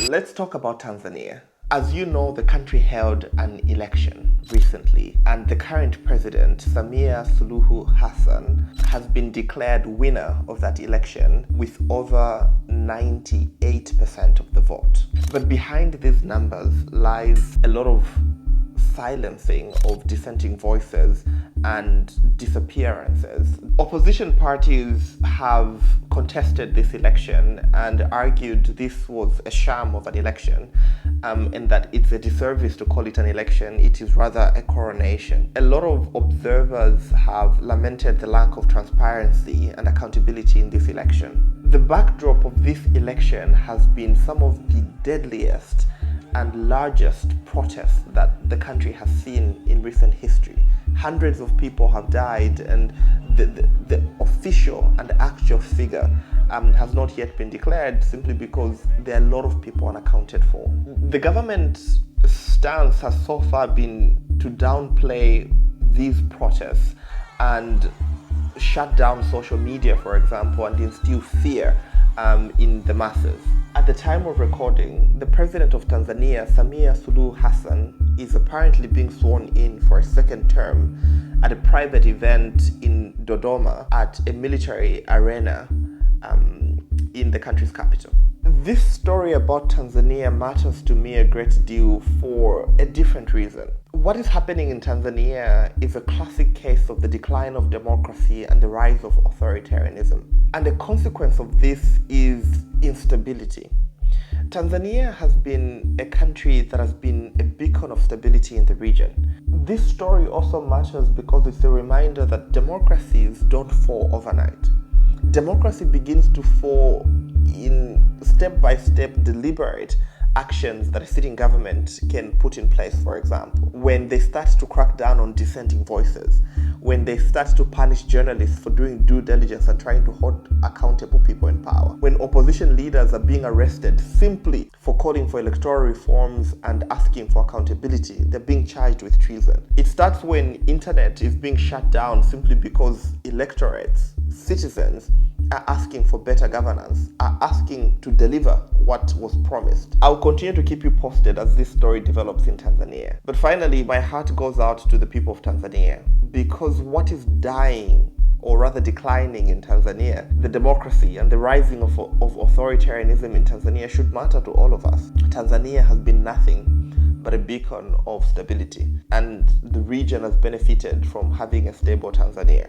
Let's talk about Tanzania. As you know, the country held an election recently, and the current president, Samia Suluhu Hassan, has been declared winner of that election with over 98% of the vote. But behind these numbers lies a lot of silencing of dissenting voices and disappearances. Opposition parties have contested this election and argued this was a sham of an election, and that it's a disservice to call it an election. It is rather a coronation. A lot of observers have lamented the lack of transparency and accountability in this election. The backdrop of this election has been some of the deadliest and largest protests that the country has seen in recent history. Hundreds of people have died, and the official and actual figure has not yet been declared, simply because there are a lot of people unaccounted for. The government's stance has so far been to downplay these protests and shut down social media, for example, and instill fear in the masses. At the time of recording, the president of Tanzania, Samia Suluhu Hassan, is apparently being sworn in for a second term at a private event in Dodoma at a military arena in the country's capital. This story about Tanzania matters to me a great deal for a different reason. What is happening in Tanzania is a classic case of the decline of democracy and the rise of authoritarianism. And the consequence of this is instability. Tanzania has been a country that has been a beacon of stability in the region. This story also matters because it's a reminder that democracies don't fall overnight. Democracy begins to fall in step-by-step deliberate actions that a sitting government can put in place. For example, when they start to crack down on dissenting voices, when they start to punish journalists for doing due diligence and trying to hold accountable people in power, when opposition leaders are being arrested simply for calling for electoral reforms and asking for accountability, they're being charged with treason. It starts when internet is being shut down simply because electorates, citizens, are asking for better governance, are asking to deliver what was promised. I'll continue to keep you posted as this story develops in Tanzania. But finally, my heart goes out to the people of Tanzania, because what is dying, or rather declining in Tanzania, the democracy and the rising of authoritarianism in Tanzania, should matter to all of us. Tanzania has been nothing but a beacon of stability, and the region has benefited from having a stable Tanzania.